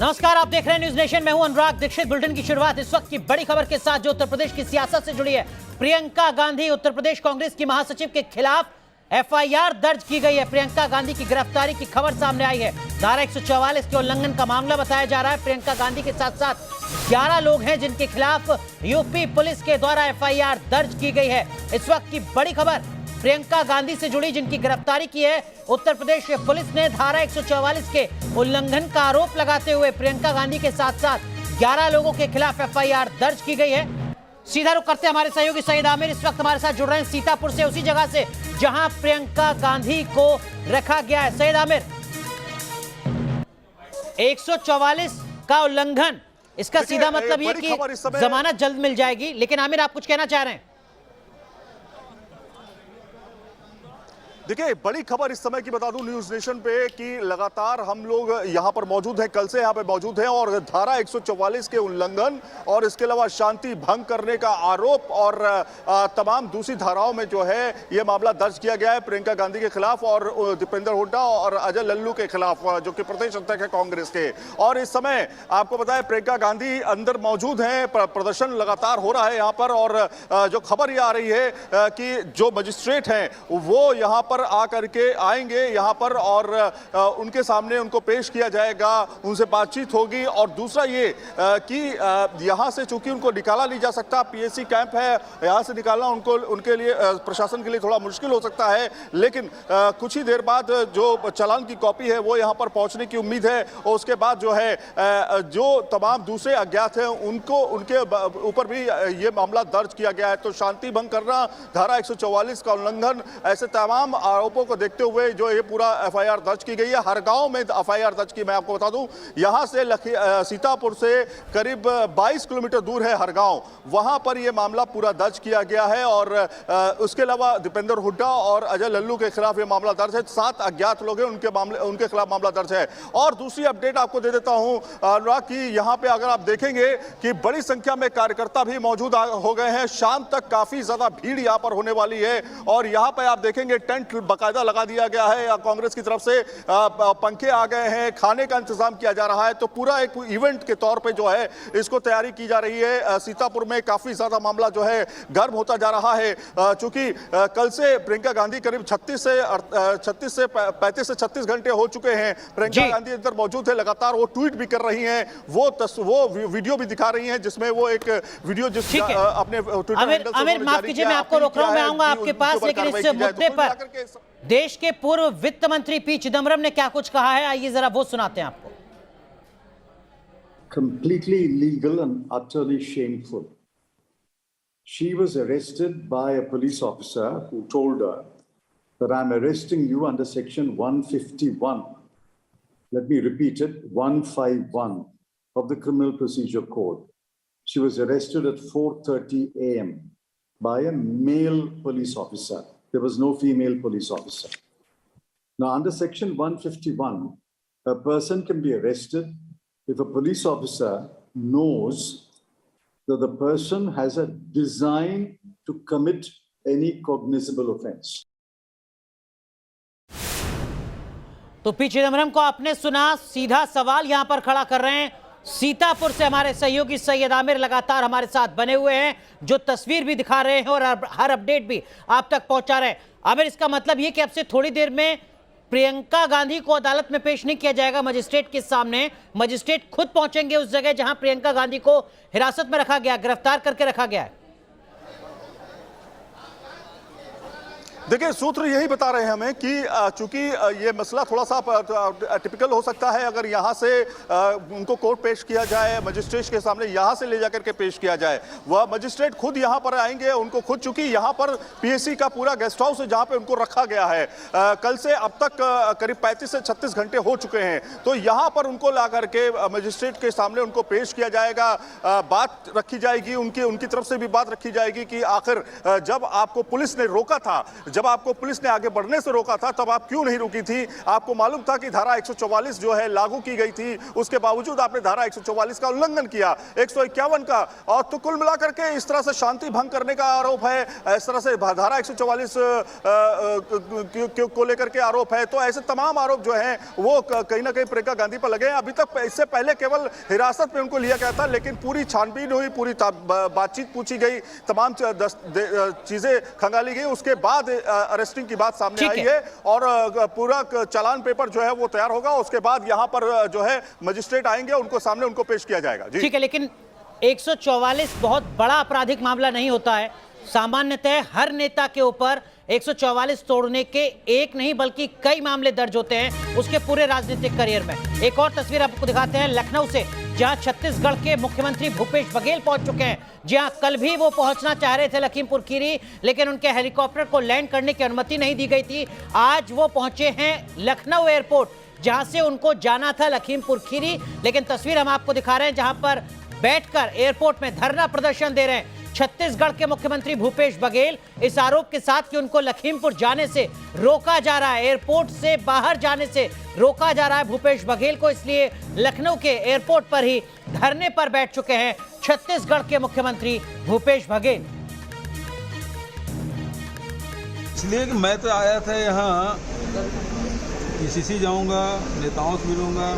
नमस्कार, आप देख रहे हैं न्यूज नेशन। मैं हूं अनुराग दीक्षित। बुलेटिन की शुरुआत इस वक्त की बड़ी खबर के साथ जो उत्तर प्रदेश की सियासत से जुड़ी है। प्रियंका गांधी, उत्तर प्रदेश कांग्रेस की महासचिव के खिलाफ एफआईआर दर्ज की गई है। प्रियंका गांधी की गिरफ्तारी की खबर सामने आई है। धारा 144 के उल्लंघन का मामला बताया जा रहा है। प्रियंका गांधी के साथ साथ 11 लोग हैं जिनके खिलाफ यूपी पुलिस के द्वारा एफआईआर दर्ज की गई है। इस वक्त की बड़ी खबर प्रियंका गांधी से जुड़ी, जिनकी गिरफ्तारी की है उत्तर प्रदेश पुलिस ने। धारा 144 के उल्लंघन का आरोप लगाते हुए प्रियंका गांधी के साथ साथ 11 लोगों के खिलाफ एफआईआर दर्ज की गई है। सीधा रुख करते हैं, हमारे सहयोगी सईद आमिर इस वक्त हमारे साथ जुड़ रहे हैं सीतापुर से, उसी जगह से जहां प्रियंका गांधी को रखा गया है। सईद आमिर, 144 का उल्लंघन, इसका सीधा मतलब ये कि जमानत जल्द मिल जाएगी, लेकिन आमिर आप कुछ कहना चाह रहे हैं? देखिए, बड़ी खबर इस समय की बता दूं न्यूज नेशन पे कि लगातार हम लोग यहां पर मौजूद हैं, कल से यहां पे मौजूद हैं और धारा 144 के उल्लंघन और इसके अलावा शांति भंग करने का आरोप और तमाम दूसरी धाराओं में जो है ये मामला दर्ज किया गया है प्रियंका गांधी के खिलाफ और दीपेंद्र हुड्डा और अजय लल्लू के खिलाफ, जो कि प्रदेश अध्यक्ष है कांग्रेस के। और इस समय आपको बताया प्रियंका गांधी अंदर मौजूद हैं, प्रदर्शन लगातार हो रहा है यहाँ पर। और जो खबर ये आ रही है कि जो मजिस्ट्रेट हैं वो यहाँ पर आकर के आएंगे यहाँ पर और उनके सामने उनको पेश किया जाएगा, उनसे बातचीत होगी। और दूसरा ये कि यहाँ से चूंकि उनको निकाला नहीं जा सकता, पीएससी कैंप है, यहाँ से निकालना उनके लिए प्रशासन के लिए थोड़ा मुश्किल हो सकता है, लेकिन कुछ ही देर बाद जो चालान की कॉपी है वो यहाँ पर पहुँचने की उम्मीद है। और उसके बाद जो है जो तमाम दूसरे अज्ञात हैं उनके ऊपर भी ये मामला दर्ज किया गया है। तो शांति भंग करना, धारा 144 का उल्लंघन, ऐसे तमाम आरोपों को देखते हुए जो ये पूरा एफआईआर दर्ज की गई है। हर गांव में एफआईआर दर्ज की, मैं आपको बता दूं यहां से सीतापुर से करीब 22 किलोमीटर दूर है हर गांव, वहां पर ये मामला पूरा दर्ज किया गया है। और उसके अलावा दीपेंद्र हुड्डा और अजय लल्लू के खिलाफ ये मामला दर्ज है। 7 अज्ञात लोग हैं, उनके खिलाफ मामला दर्ज है। और दूसरी अपडेट आपको दे देता हूं अनुराग की, यहाँ पे अगर आप देखेंगे कि बड़ी संख्या में कार्यकर्ता भी मौजूद हो गए हैं। शाम तक काफी ज्यादा भीड़ यहाँ पर होने वाली है और यहाँ पे आप देखेंगे टेंट बाकायदा लगा दिया गया है कांग्रेस की तरफ से, पंखे आ गए हैं, खाने का इंतजाम किया जा रहा है। तो पूरा एक इवेंट के तौर पे जो है इसको तैयारी की जा रही है। सीतापुर में काफी ज्यादा मामला जो है गर्म होता जा रहा है, चूंकि कल से प्रियंका गांधी करीब 36 से 35 से 36 घंटे हो चुके हैं। प्रियंका गांधी अंदर मौजूद है, लगातार वो ट्वीट भी कर रही हैं, वो वीडियो भी दिखा रही हैं जिसमें वो एक वीडियो अपने आमिर माफ कीजिए, मैं आपको रोक रहा हूं, मैं आऊंगा आपके पास, लेकिन इस मुद्दे पर देश के पूर्व वित्त मंत्री पी चिदम्बरम ने क्या कुछ कहा है, आइए जरा वो सुनाते हैं आपको। Completely illegal and utterly shameful. She was arrested by a police officer who told her that I'm arresting you under section 151. Let me repeat it, 151 of the Criminal Procedure Code. She was arrested at 4:30 a.m. by a male police officer. There was no female police officer. Now, under section 151, a person can be arrested if a police officer knows that the person has a design to commit any cognizable offense. तो P Chidambaram को आपने सुना, सीधा सवाल यहां पर खड़ा कर रहे हैं। सीतापुर से हमारे सहयोगी सैयद आमिर लगातार हमारे साथ बने हुए हैं, जो तस्वीर भी दिखा रहे हैं और हर अपडेट भी आप तक पहुंचा रहे हैं। आमिर, इसका मतलब ये कि अब से थोड़ी देर में प्रियंका गांधी को अदालत में पेश नहीं किया जाएगा मजिस्ट्रेट के सामने, मजिस्ट्रेट खुद पहुंचेंगे उस जगह जहां प्रियंका गांधी को हिरासत में रखा गया, गिरफ्तार करके रखा गया है? देखिए, सूत्र यही बता रहे हैं हमें कि चूंकि ये मसला थोड़ा सा टिपिकल हो सकता है, अगर यहाँ से उनको कोर्ट पेश किया जाए, मजिस्ट्रेट के सामने यहाँ से ले जाकर के पेश किया जाए, वह मजिस्ट्रेट खुद यहाँ पर आएंगे, उनको खुद, चूंकि यहाँ पर पीएससी का पूरा गेस्ट हाउस है जहाँ पे उनको रखा गया है। कल से अब तक करीब 35 से 36 घंटे हो चुके हैं, तो यहाँ पर उनको ला करके मजिस्ट्रेट के सामने उनको पेश किया जाएगा, बात रखी जाएगी, उनकी तरफ से भी बात रखी जाएगी कि आखिर जब आपको पुलिस ने रोका था, जब आपको पुलिस ने आगे बढ़ने से रोका था तब आप क्यों नहीं रुकी थी? आपको मालूम था कि धारा 144 जो है लागू की गई थी, उसके बावजूद आपने धारा 144 का उल्लंघन किया, 151 का। और तो कुल मिलाकर के इस तरह से शांति भंग करने का आरोप है, इस तरह से धारा 144 को लेकर के आरोप है। तो ऐसे तमाम आरोप जो हैं वो कहीं ना कहीं प्रियंका गांधी पर लगे हैं। अभी तक इससे पहले केवल हिरासत में उनको लिया गया था, लेकिन पूरी छानबीन हुई, पूरी बातचीत पूछी गई, तमाम चीजें खंगाली गई, उसके बाद अरेस्टिंग की बात सामने आई है और पूरा चालान पेपर जो है वो तैयार होगा। उसके बाद यहां पर जो है मजिस्ट्रेट आएंगे, उनको सामने उनको पेश किया जाएगा। ठीक है, लेकिन 144 बहुत बड़ा आपराधिक मामला नहीं होता है। सामान्यतः हर नेता के ऊपर 144 तोड़ने के एक नहीं बल्कि कई मामले दर्ज होते हैं उसके पूरे राजनीतिक करियर में। एक और तस्वीर आपको दिखाते हैं लखनऊ से, जहां छत्तीसगढ़ के मुख्यमंत्री भूपेश बघेल पहुंच चुके हैं। जहां कल भी वो पहुंचना चाह रहे थे लखीमपुर खीरी, लेकिन उनके हेलीकॉप्टर को लैंड करने की अनुमति नहीं दी गई थी। आज वो पहुंचे हैं लखनऊ एयरपोर्ट, जहां से उनको जाना था लखीमपुर खीरी। लेकिन तस्वीर हम आपको दिखा रहे हैं जहां पर बैठकर एयरपोर्ट में धरना प्रदर्शन दे रहे हैं छत्तीसगढ़ के मुख्यमंत्री भूपेश बघेल, इस आरोप के साथ कि उनको लखीमपुर जाने से रोका जा रहा है, एयरपोर्ट से बाहर जाने से रोका जा रहा है भूपेश बघेल को। इसलिए लखनऊ के एयरपोर्ट पर ही धरने पर बैठ चुके हैं छत्तीसगढ़ के मुख्यमंत्री भूपेश बघेल। इसलिए कि मैं तो आया था यहाँ पीसीसी जाऊँगा, नेताओं से मिलूंगा,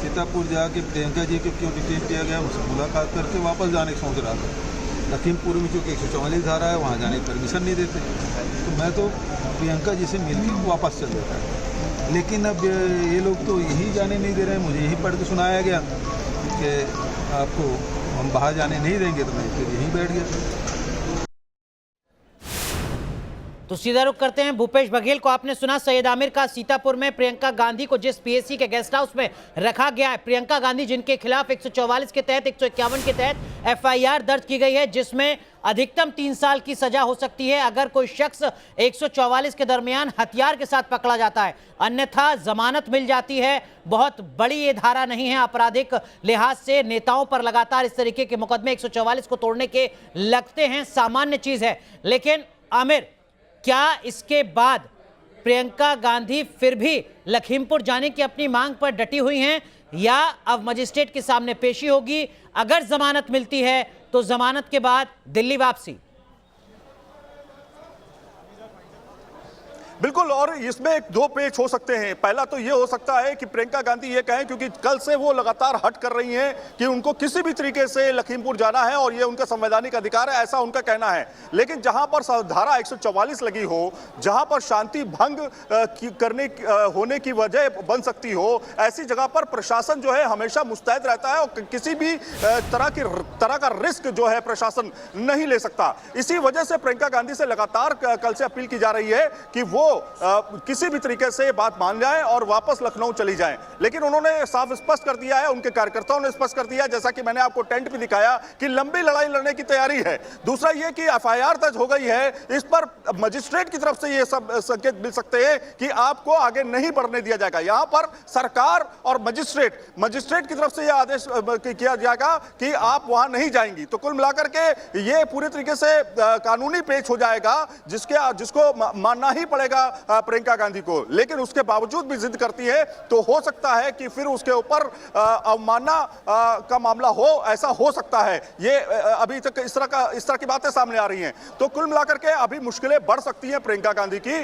सीतापुर जाके प्रियंका जी को क्यों डिटेन किया गया उससे मुलाकात करके वापस जाने की सोच रहा था। लखीमपुर में चूँकि 144 धारा है, वहाँ जाने की परमिशन नहीं देते, तो मैं तो प्रियंका जी से मिलकर वापस चल देता। लेकिन अब ये लोग तो यही जाने नहीं दे रहे हैं। मुझे यही पढ़ के सुनाया गया कि आपको हम बाहर जाने नहीं देंगे, तो मैं फिर यहीं बैठ गया। तो सीधा रुख करते हैं भूपेश बघेल को। आपने सुना सैयद आमिर का सीतापुर में प्रियंका गांधी को जिस पीएसी के गेस्ट हाउस में रखा गया है, प्रियंका गांधी जिनके खिलाफ 144 के तहत 151 के तहत एफआईआर दर्ज की गई है, जिसमें अधिकतम 3 साल की सजा हो सकती है अगर कोई शख्स 144 के दरमियान हथियार के साथ पकड़ा जाता है, अन्यथा जमानत मिल जाती है। बहुत बड़ी ये धारा नहीं है आपराधिक लिहाज से। नेताओं पर लगातार इस तरीके के मुकदमे 144 को तोड़ने के लगते हैं, सामान्य चीज है। लेकिन आमिर, क्या इसके बाद प्रियंका गांधी फिर भी लखीमपुर जाने की अपनी मांग पर डटी हुई हैं, या अब मजिस्ट्रेट के सामने पेशी होगी? अगर जमानत मिलती है तो जमानत के बाद दिल्ली वापसी। बिल्कुल, और इसमें एक दो पेच हो सकते हैं। पहला तो ये हो सकता है कि प्रियंका गांधी ये कहें, क्योंकि कल से वो लगातार हट कर रही हैं कि उनको किसी भी तरीके से लखीमपुर जाना है और ये उनका संवैधानिक अधिकार है, ऐसा उनका कहना है। लेकिन जहां पर धारा 144 लगी हो, जहां पर शांति भंग होने की वजह बन सकती हो, ऐसी जगह पर प्रशासन जो है हमेशा मुस्तैद रहता है और किसी भी तरह का रिस्क जो है प्रशासन नहीं ले सकता। इसी वजह से प्रियंका गांधी से लगातार कल से अपील की जा रही है कि वो किसी भी तरीके से बात मान जाएं और वापस लखनऊ चली जाएं। लेकिन उन्होंने साफ स्पष्ट कर दिया है, उनके कार्यकर्ताओं ने स्पष्ट कर दिया, जैसा कि मैंने आपको टेंट भी दिखाया, कि लंबी लड़ाई लड़ने की तैयारी है। दूसरा ये कि एफआईआर दर्ज हो गई है, इस पर मजिस्ट्रेट की तरफ से ये सब संकेत मिल सकते हैं कि आपको आगे नहीं बढ़ने दिया जाएगा। यहां पर सरकार और मजिस्ट्रेट की तरफ से यह आदेश किया जाएगा कि आप वहां नहीं जाएंगी। तो कुल मिलाकर के ये पूरी तरीके से कानूनी पेच हो जाएगा, जिसको मानना ही पड़ेगा प्रियंका गांधी को। लेकिन उसके बावजूद भी जिद करती है तो हो सकता है कि फिर उसके ऊपर अवमानना का मामला हो, ऐसा हो सकता है। ये अभी तक इस तरह की बातें सामने आ रही हैं। तो कुल मिलाकर के अभी मुश्किलें बढ़ सकती हैं प्रियंका गांधी की।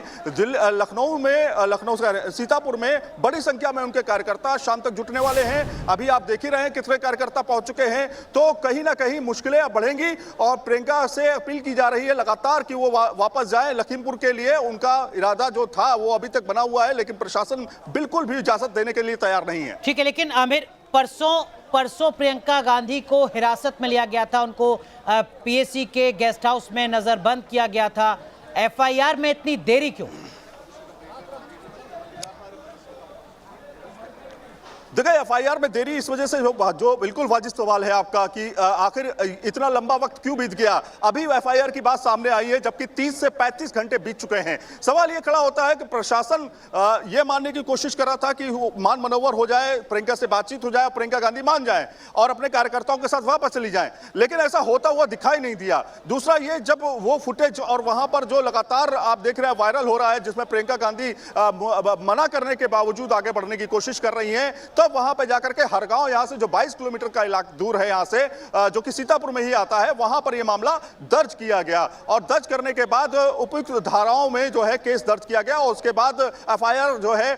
लखनऊ से सीतापुर में बड़ी संख्या में उनके कार्यकर्ता शाम तक जुटने वाले हैं। अभी आप देख ही रहे हैं कितने कार्यकर्ता पहुंच चुके हैं। तो कहीं ना कहीं मुश्किलें अब बढ़ेंगी और प्रियंका से अपील की जा रही है लगातार कि वो वापस जाए लखीमपुर के लिए। उनका इरादा जो था वो अभी तक बना हुआ है, लेकिन प्रशासन बिल्कुल भी इजाजत देने के लिए तैयार नहीं है। ठीक है, लेकिन आमिर, परसों प्रियंका गांधी को हिरासत में लिया गया था, उनको पीएसी के गेस्ट हाउस में नजरबंद किया गया था। एफआईआर में इतनी देरी क्यों? देखिए एफआईआर में देरी इस वजह से जो बिल्कुल वाजिब सवाल है आपका कि आखिर इतना लंबा वक्त क्यों बीत गया। अभी एफआईआर की बात सामने आई है जबकि 30 से 35 घंटे बीत चुके हैं। सवाल ये खड़ा होता है कि प्रशासन ये मानने की कोशिश कर रहा था कि मान मनोवर हो जाए, प्रियंका से बातचीत हो जाए, प्रियंका गांधी मान जाए और अपने कार्यकर्ताओं के साथ वापस चली जाए, लेकिन ऐसा होता हुआ दिखाई नहीं दिया। दूसरा ये जब वो फुटेज और वहां पर जो लगातार आप देख रहे हैं वायरल हो रहा है जिसमें प्रियंका गांधी मना करने के बावजूद आगे बढ़ने की कोशिश कर रही है, तब वहां पर जाकर के हरगांव यहां से जो 22 किलोमीटर का इलाका दूर है यहां से जो कि सीतापुर में ही आता है, वहां पर यह मामला दर्ज किया गया और दर्ज करने के बाद उपयुक्त धाराओं में जो है केस दर्ज किया गया और उसके बाद एफआईआर जो है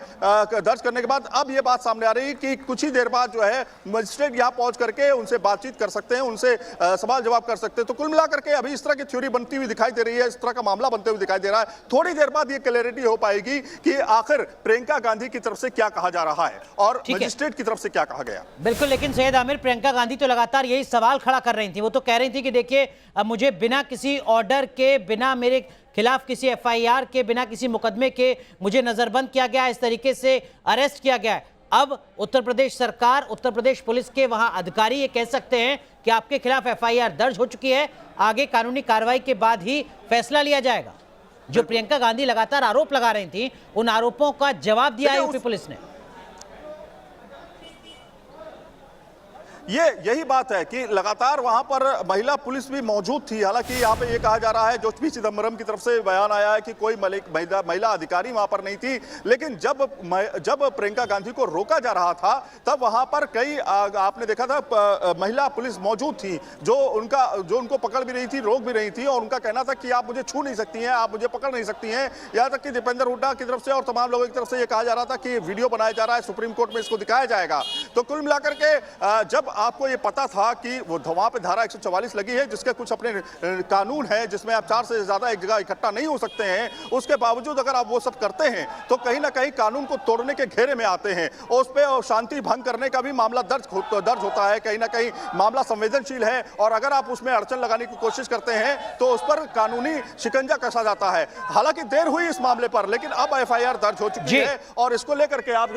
दर्ज करने के बाद अब यह बात सामने आ रही है कि कुछ ही देर बाद जो है मजिस्ट्रेट यहां पहुंच करके उनसे बातचीत कर सकते हैं, उनसे सवाल जवाब कर सकते हैं। तो कुल मिलाकर के अभी इस तरह की थ्योरी बनती हुई दिखाई दे रही है, इस तरह का मामला बनते हुए दिखाई दे रहा है। थोड़ी देर बाद यह क्लैरिटी हो पाएगी कि आखिर प्रियंका गांधी की तरफ से क्या कहा जा रहा है और मजिस्ट्रेट की तरफ से क्या कहा गया। बिल्कुल, लेकिन सैयद आमिर, प्रियंका गांधी तो लगातार यही सवाल खड़ा कर रही थी। वो तो कह रही थी कि देखिए अब मुझे बिना किसी ऑर्डर के, बिना मेरे खिलाफ किसी एफआईआर के, बिना किसी मुकदमे के मुझे नजरबंद किया गया, इस तरीके से अरेस्ट किया गया है। अब उत्तर प्रदेश सरकार, उत्तर प्रदेश पुलिस के वहां अधिकारी ये कह सकते हैं कि आपके खिलाफ एफआईआर दर्ज हो चुकी है, आगे कानूनी कार्रवाई के बाद ही फैसला लिया जाएगा। जो प्रियंका गांधी लगातार आरोप लगा रही थी, उन आरोपों का जवाब दिया है यूपी पुलिस ने। यही बात है कि लगातार वहां पर महिला पुलिस भी मौजूद थी। हालांकि यहाँ पे ये कहा जा रहा है, जो पी चिदम्बरम की तरफ से बयान आया है कि कोई महिला अधिकारी वहां पर नहीं थी, लेकिन जब प्रियंका गांधी को रोका जा रहा था तब वहां पर कई आपने देखा था महिला पुलिस मौजूद थी जो उनको पकड़ भी रही थी, रोक भी रही थी और उनका कहना था कि आप मुझे छू नहीं सकती हैं, आप मुझे पकड़ नहीं सकती हैं। यहाँ तक कि दीपेंद्र हुड्डा की तरफ से और तमाम लोगों की तरफ से ये कहा जा रहा था कि वीडियो बनाया जा रहा है, सुप्रीम कोर्ट में इसको दिखाया जाएगा। तो कुल मिलाकर के जब आपको ये पता था कि वो वहां पे धारा 144 लगी है जिसके कुछ अपने कानून है जिसमें आप 4 से ज्यादा एक जगह इकट्ठा नहीं हो सकते हैं, उसके बावजूद अगर आप वो सब करते हैं तो कहीं ना कहीं कानून को तोड़ने के घेरे में आते हैं और उस पर शांति भंग करने का भी मामला दर्ज होता है। कहीं ना कहीं मामला संवेदनशील है और अगर आप उसमें अड़चन लगाने की कोशिश करते हैं तो उस पर कानूनी शिकंजा कसा जाता है। हालांकि देर हुई इस मामले पर, लेकिन अब एफआईआर दर्ज हो चुकी है और इसको लेकर के आप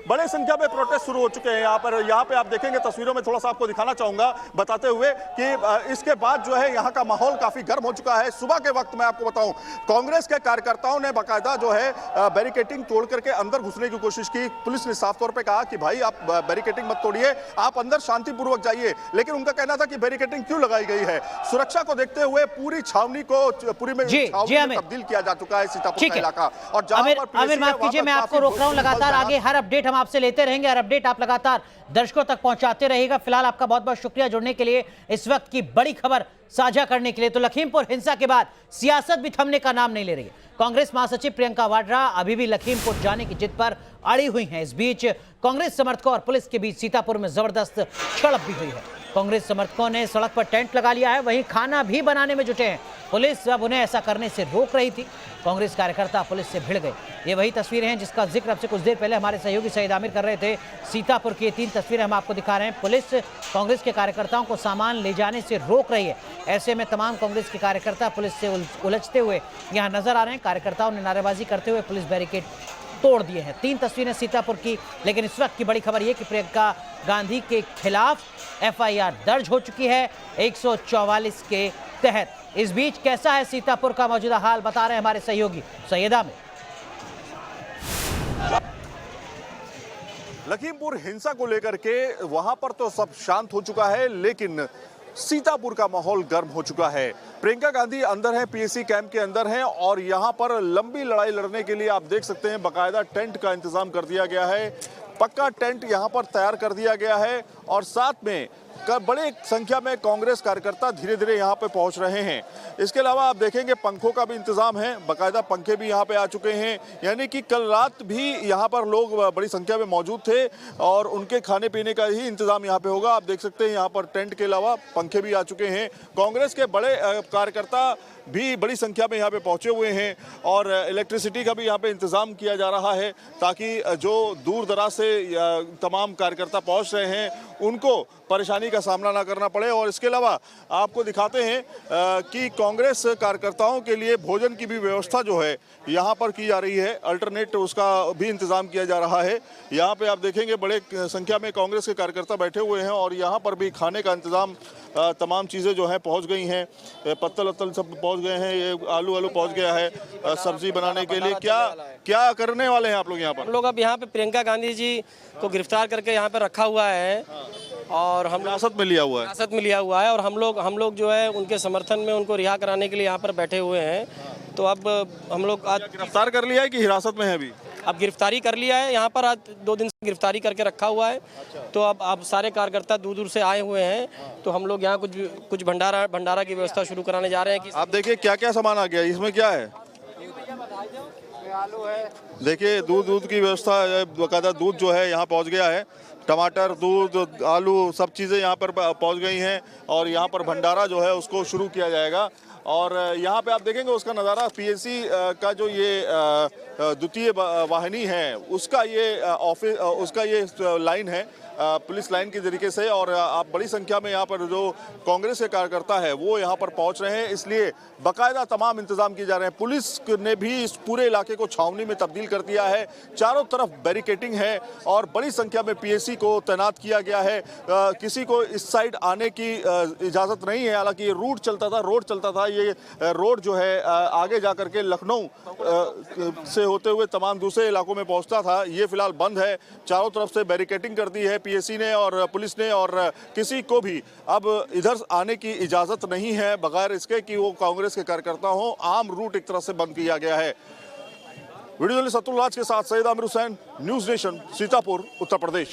बड़े संख्या में प्रोटेस्ट शुरू हो चुके हैं। यहाँ पे आप देखेंगे तस्वीरों में, थोड़ा सा आपको दिखाना चाहूंगा बताते हुए कि इसके बाद जो है यहाँ का माहौल काफी गर्म हो चुका है। सुबह के वक्त मैं आपको बताऊं, कांग्रेस के कार्यकर्ताओं ने बाकायदा जो है बैरिकेडिंग तोड़ करके अंदर घुसने की कोशिश की। पुलिस ने साफ तौर पे कहा कि भाई आप बैरिकेडिंग मत तोड़िए, आप अंदर शांतिपूर्वक जाइए, लेकिन उनका कहना था कि बैरिकेडिंग क्यों लगाई गई है। सुरक्षा को देखते हुए पूरी छावनी को तब्दील किया जा चुका है सीतापुर का इलाका। और आमिर माफ कीजिए, मैं आपको रोक रहा हूं। लगातार आगे हर अपडेट हम आपसे लेते रहेंगे, हर अपडेट आप लगातार दर्शकों तक पहुंचाते रहेगा। फिलहाल आपका बहुत बहुत शुक्रिया जुड़ने के लिए, इस वक्त की बड़ी खबर साझा करने के लिए। तो लखीमपुर हिंसा के बाद सियासत भी थमने का नाम नहीं ले रही है। कांग्रेस महासचिव प्रियंका वाड्रा अभी भी लखीमपुर जाने की जिद पर अड़ी हुई हैं। इस बीच कांग्रेस समर्थकों और पुलिस के बीच सीतापुर में जबरदस्त झड़प भी हुई है। कांग्रेस समर्थकों ने सड़क पर टेंट लगा लिया है, वहीं खाना भी बनाने में जुटे हैं। पुलिस अब उन्हें ऐसा करने से रोक रही थी। कांग्रेस कार्यकर्ता पुलिस से भिड़ गए। ये वही तस्वीरें हैं जिसका जिक्र अब से कुछ देर पहले हमारे सहयोगी सैयद आमिर कर रहे थे। सीतापुर की ये 3 तस्वीरें हम आपको दिखा रहे हैं। पुलिस कांग्रेस के कार्यकर्ताओं को सामान ले जाने से रोक रही है। ऐसे में तमाम कांग्रेस के कार्यकर्ता पुलिस से उलझते हुए यहाँ नजर आ रहे हैं। कार्यकर्ताओं ने नारेबाजी करते हुए पुलिस बैरिकेड तोड़ दिए हैं। 3 तस्वीरें सीतापुर की, लेकिन इस वक्त की बड़ी खबर यह कि प्रियंका गांधी के खिलाफ एफआईआर दर्ज हो चुकी है 144 के तहत। इस बीच कैसा है सीतापुर का मौजूदा हाल, बता रहे हैं हमारे सहयोगी सैयद आमिर। लखीमपुर हिंसा को लेकर के वहां पर तो सब शांत हो चुका है, लेकिन सीतापुर का माहौल गर्म हो चुका है। प्रियंका गांधी अंदर है, पीएसी कैंप के अंदर हैं और यहां पर लंबी लड़ाई लड़ने के लिए आप देख सकते हैं बाकायदा टेंट का इंतजाम कर दिया गया है। पक्का टेंट यहां पर तैयार कर दिया गया है और साथ में बड़े संख्या में कांग्रेस कार्यकर्ता धीरे धीरे यहां पे पहुंच रहे हैं। इसके अलावा आप देखेंगे पंखों का भी इंतजाम है, बाकायदा पंखे भी यहां पे आ चुके हैं। यानी कि कल रात भी यहां पर लोग बड़ी संख्या में मौजूद थे और उनके खाने पीने का ही इंतजाम यहां पे होगा। आप देख सकते हैं यहां पर टेंट के अलावा पंखे भी आ चुके हैं। कांग्रेस के बड़े कार्यकर्ता भी बड़ी संख्या में यहाँ पे पहुंचे हुए हैं और इलेक्ट्रिसिटी का भी यहाँ पे इंतजाम किया जा रहा है ताकि जो दूर दराज से तमाम कार्यकर्ता पहुंच रहे हैं उनको परेशानी का सामना ना करना पड़े। और इसके अलावा आपको दिखाते हैं कि कांग्रेस कार्यकर्ताओं के लिए भोजन की भी व्यवस्था जो है यहाँ पर की जा रही है, अल्टरनेट उसका भी इंतजाम किया जा रहा है। यहाँ पे आप देखेंगे बड़े संख्या में कांग्रेस के कार्यकर्ता बैठे हुए हैं और यहाँ पर भी खाने का इंतजाम, तमाम चीज़ें जो है पहुँच गई हैं, पत्तल वत्तल सब पहुँच गए हैं, ये आलू पहुँच गया है सब्जी बनाने के लिए। क्या करने वाले हैं आप लोग यहाँ पर? हम लोग अब यहाँ पे प्रियंका गांधी जी को गिरफ्तार करके यहाँ पे रखा हुआ है और हम हिरासत में लिया हुआ है। हिरासत में लिया हुआ है और हम लोग जो है उनके समर्थन में उनको रिहा कराने के लिए यहाँ पर बैठे हुए हैं। तो अब हम लोग आज गिरफ्तार कर लिया है कि हिरासत में है अभी? अब गिरफ्तारी कर लिया है, यहाँ पर आज 2 दिन से गिरफ्तारी करके रखा हुआ है। तो अब सारे कार्यकर्ता दूर दूर से आए हुए हैं, तो हम लोग यहाँ कुछ भंडारा की व्यवस्था शुरू कराने जा रहे हैं। कि आप देखिए क्या क्या सामान आ गया, इसमें क्या है? आलू है, देखिए दूध की व्यवस्था, बकायदा दूध जो है यहाँ पहुँच गया है, टमाटर, दूध, आलू सब चीज़ें यहाँ पर पहुँच गई हैं और यहाँ पर भंडारा जो है उसको शुरू किया जाएगा। और यहाँ पे आप देखेंगे उसका नज़ारा, पीएसी का जो ये द्वितीय वाहिनी है उसका ये ऑफिस, उसका ये लाइन है, पुलिस लाइन की तरीके से। और आप बड़ी संख्या में यहाँ पर जो कांग्रेस के कार्यकर्ता है वो यहाँ पर पहुँच रहे हैं, इसलिए बाकायदा तमाम इंतजाम किए जा रहे हैं। पुलिस ने भी इस पूरे इलाके को छावनी में तब्दील कर दिया है, चारों तरफ बैरिकेटिंग है और बड़ी संख्या में पीएसी को तैनात किया गया है। किसी को इस साइड आने की इजाज़त नहीं है। हालांकि ये रोड चलता था, ये रोड जो है आगे जा करके लखनऊ से होते हुए तमाम दूसरे इलाकों में पहुँचता था, ये फिलहाल बंद है। चारों तरफ से बैरिकेटिंग कर दी है पीएसी ने और पुलिस ने, और किसी को भी अब इधर आने की इजाजत नहीं है बगैर इसके कि वो कांग्रेस के कार्यकर्ता हो। आम रूट एक तरह से बंद किया गया है। वीडियो जर्नलिस्ट अतुल राज के साथ सैयद आमिर हुसैन, न्यूज़ नेशन, सीतापुर, उत्तर प्रदेश।